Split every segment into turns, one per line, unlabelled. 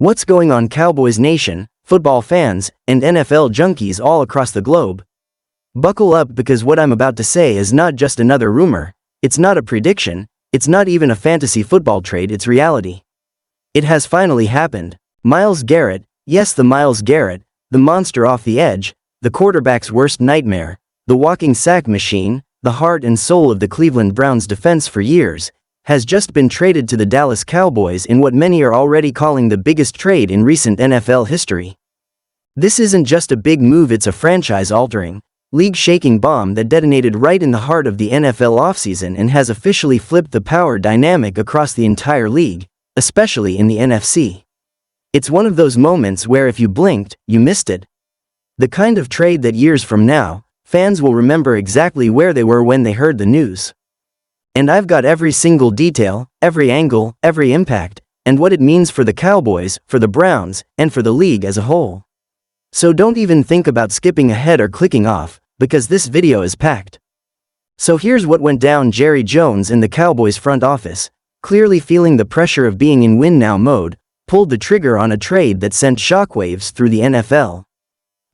What's going on, Cowboys Nation, football fans, and NFL junkies all across the globe? Buckle up, because what I'm about to say is not just another rumor, it's not a prediction, it's not even a fantasy football trade, it's reality. It has finally happened. Myles Garrett, yes, the Myles Garrett, the monster off the edge, the quarterback's worst nightmare, the walking sack machine, the heart and soul of the Cleveland Browns defense for years, has just been traded to the Dallas Cowboys in what many are already calling the biggest trade in recent NFL history. This isn't just a big move, it's a franchise-altering, league-shaking bomb that detonated right in the heart of the NFL offseason and has officially flipped the power dynamic across the entire league, especially in the NFC. It's one of those moments where if you blinked, you missed it. The kind of trade that years from now, fans will remember exactly where they were when they heard the news. And I've got every single detail, every angle, every impact, and what it means for the Cowboys, for the Browns, and for the league as a whole. So don't even think about skipping ahead or clicking off, because this video is packed. So here's what went down. Jerry Jones in the Cowboys front office, clearly feeling the pressure of being in win-now mode, pulled the trigger on a trade that sent shockwaves through the NFL.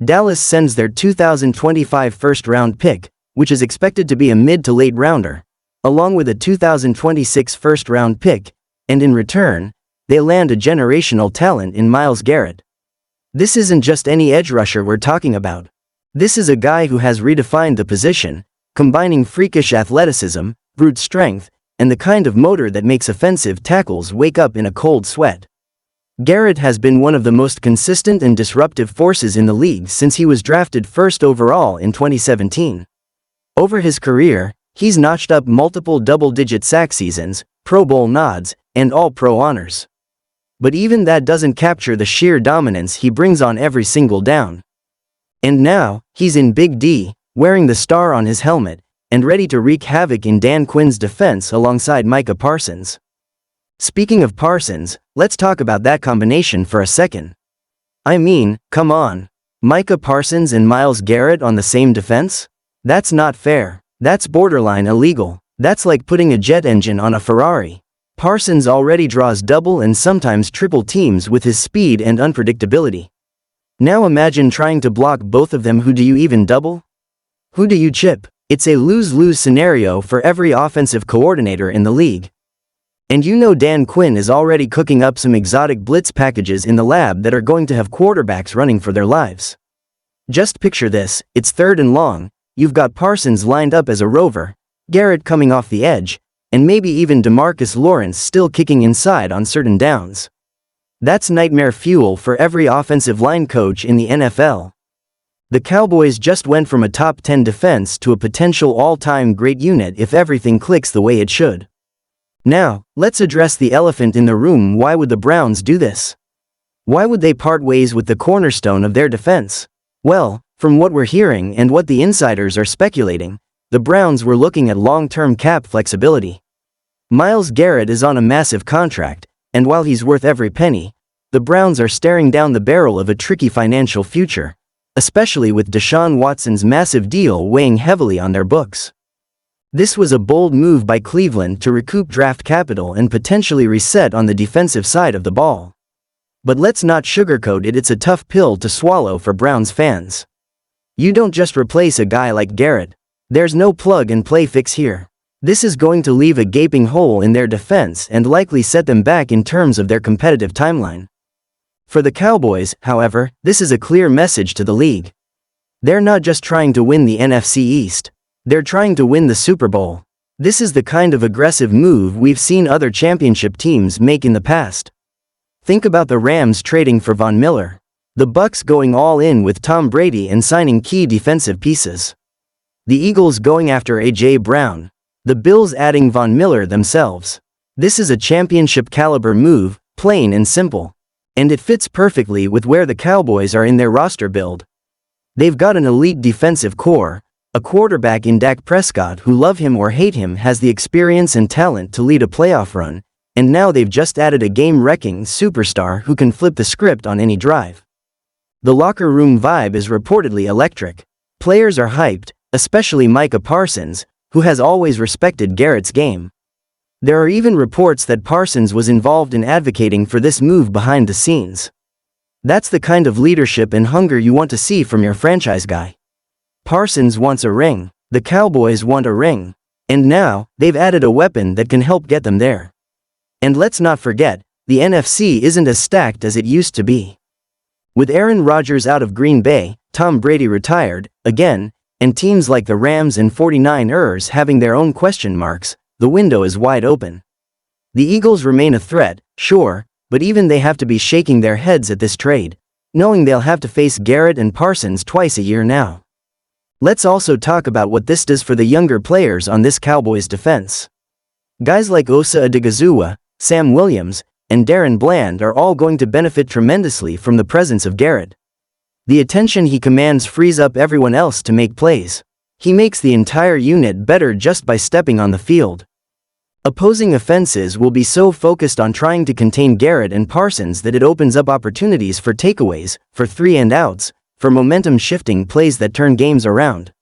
Dallas sends their 2025 first-round pick, which is expected to be a mid to late rounder, along with a 2026 first-round pick, and in return, they land a generational talent in Myles Garrett. This isn't just any edge rusher we're talking about. This is a guy who has redefined the position, combining freakish athleticism, brute strength, and the kind of motor that makes offensive tackles wake up in a cold sweat. Garrett has been one of the most consistent and disruptive forces in the league since he was drafted first overall in 2017. Over his career, he's notched up multiple double-digit sack seasons, Pro Bowl nods, and All-Pro honors. But even that doesn't capture the sheer dominance he brings on every single down. And now, he's in Big D, wearing the star on his helmet, and ready to wreak havoc in Dan Quinn's defense alongside Micah Parsons. Speaking of Parsons, let's talk about that combination for a second. I mean, come on. Micah Parsons and Myles Garrett on the same defense? That's not fair. That's borderline illegal. That's like putting a jet engine on a Ferrari. Parsons already draws double and sometimes triple teams with his speed and unpredictability. Now imagine trying to block both of them. Who do you even double? Who do you chip? It's a lose-lose scenario for every offensive coordinator in the league. And you know Dan Quinn is already cooking up some exotic blitz packages in the lab that are going to have quarterbacks running for their lives. Just picture this, it's 3rd and long, you've got Parsons lined up as a rover, Garrett coming off the edge, and maybe even DeMarcus Lawrence still kicking inside on certain downs. That's nightmare fuel for every offensive line coach in the NFL. The Cowboys just went from a top 10 defense to a potential all-time great unit if everything clicks the way it should. Now, let's address the elephant in the room. Why would the Browns do this? Why would they part ways with the cornerstone of their defense? Well, from what we're hearing and what the insiders are speculating, the Browns were looking at long-term cap flexibility. Myles Garrett is on a massive contract, and while he's worth every penny, the Browns are staring down the barrel of a tricky financial future, especially with Deshaun Watson's massive deal weighing heavily on their books. This was a bold move by Cleveland to recoup draft capital and potentially reset on the defensive side of the ball. But let's not sugarcoat it, it's a tough pill to swallow for Browns fans. You don't just replace a guy like Garrett. There's no plug-and-play fix here. This is going to leave a gaping hole in their defense and likely set them back in terms of their competitive timeline. For the Cowboys, however, this is a clear message to the league. They're not just trying to win the NFC East. They're trying to win the Super Bowl. This is the kind of aggressive move we've seen other championship teams make in the past. Think about the Rams trading for Von Miller, the Bucs going all in with Tom Brady and signing key defensive pieces, the Eagles going after A.J. Brown, the Bills adding Von Miller themselves. This is a championship-caliber move, plain and simple. And it fits perfectly with where the Cowboys are in their roster build. They've got an elite defensive core, a quarterback in Dak Prescott who, love him or hate him, has the experience and talent to lead a playoff run, and now they've just added a game-wrecking superstar who can flip the script on any drive. The locker room vibe is reportedly electric. Players are hyped, especially Micah Parsons, who has always respected Garrett's game. There are even reports that Parsons was involved in advocating for this move behind the scenes. That's the kind of leadership and hunger you want to see from your franchise guy. Parsons wants a ring, the Cowboys want a ring, and now, they've added a weapon that can help get them there. And let's not forget, the NFC isn't as stacked as it used to be. With Aaron Rodgers out of Green Bay, Tom Brady retired, again, and teams like the Rams and 49ers having their own question marks, the window is wide open. The Eagles remain a threat, sure, but even they have to be shaking their heads at this trade, knowing they'll have to face Garrett and Parsons twice a year now. Let's also talk about what this does for the younger players on this Cowboys defense. Guys like Osa Odighizuwa, Sam Williams, and Darren Bland are all going to benefit tremendously from the presence of Garrett. The attention he commands frees up everyone else to make plays. He makes the entire unit better just by stepping on the field. Opposing offenses will be so focused on trying to contain Garrett and Parsons that it opens up opportunities for takeaways, for 3-and-outs, for momentum-shifting plays that turn games around.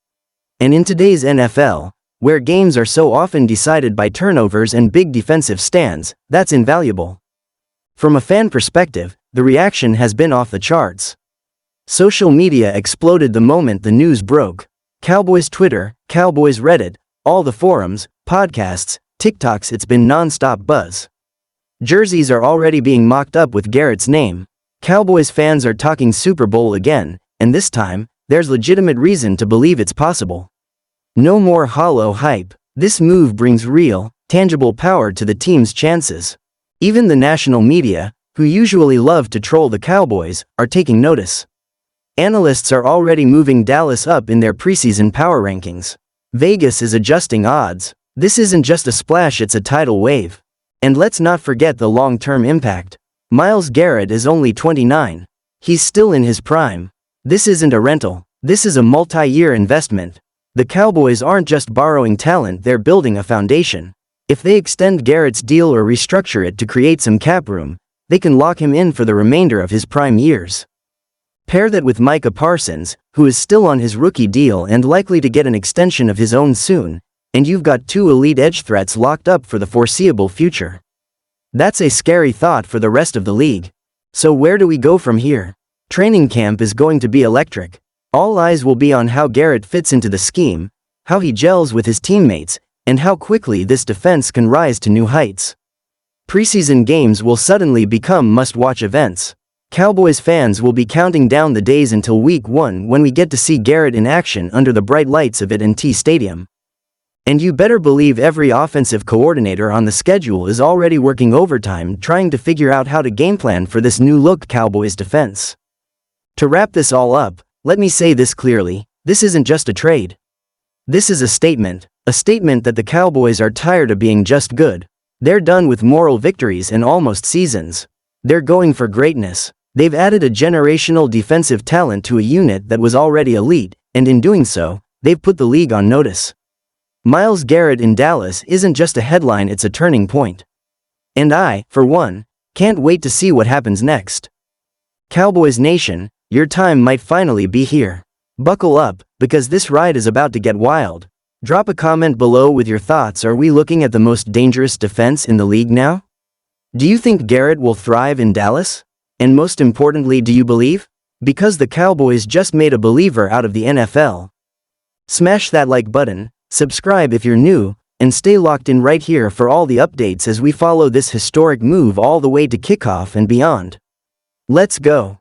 And in today's NFL, where games are so often decided by turnovers and big defensive stands, that's invaluable. From a fan perspective, the reaction has been off the charts. Social media exploded the moment the news broke. Cowboys Twitter, Cowboys Reddit, all the forums, podcasts, TikToks, it's been non-stop buzz. Jerseys are already being mocked up with Garrett's name. Cowboys fans are talking Super Bowl again, and this time, there's legitimate reason to believe it's possible. No more hollow hype. This move brings real, tangible power to the team's chances. Even the national media, who usually love to troll the Cowboys, are taking notice. Analysts are already moving Dallas up in their preseason power rankings. Vegas is adjusting odds. This isn't just a splash, it's a tidal wave. And let's not forget the long-term impact. Myles Garrett is only 29. He's still in his prime. This isn't a rental. This is a multi-year investment. The Cowboys aren't just borrowing talent, they're building a foundation. If they extend Garrett's deal or restructure it to create some cap room, they can lock him in for the remainder of his prime years. Pair that with Micah Parsons, who is still on his rookie deal and likely to get an extension of his own soon, and you've got two elite edge threats locked up for the foreseeable future. That's a scary thought for the rest of the league. So where do we go from here? Training camp is going to be electric. All eyes will be on how Garrett fits into the scheme, how he gels with his teammates, and how quickly this defense can rise to new heights. Preseason games will suddenly become must-watch events. Cowboys fans will be counting down the days until Week 1 when we get to see Garrett in action under the bright lights of AT&T Stadium. And you better believe every offensive coordinator on the schedule is already working overtime trying to figure out how to game plan for this new-look Cowboys defense. To wrap this all up, let me say this clearly, this isn't just a trade. This is a statement that the Cowboys are tired of being just good. They're done with moral victories and almost seasons. They're going for greatness. They've added a generational defensive talent to a unit that was already elite, and in doing so, they've put the league on notice. Myles Garrett in Dallas isn't just a headline, it's a turning point. And I, for one, can't wait to see what happens next. Cowboys Nation, your time might finally be here. Buckle up, because this ride is about to get wild. Drop a comment below with your thoughts. Are we looking at the most dangerous defense in the league now? Do you think Garrett will thrive in Dallas? And most importantly, do you believe? Because the Cowboys just made a believer out of the NFL. Smash that like button, subscribe if you're new, and stay locked in right here for all the updates as we follow this historic move all the way to kickoff and beyond. Let's go.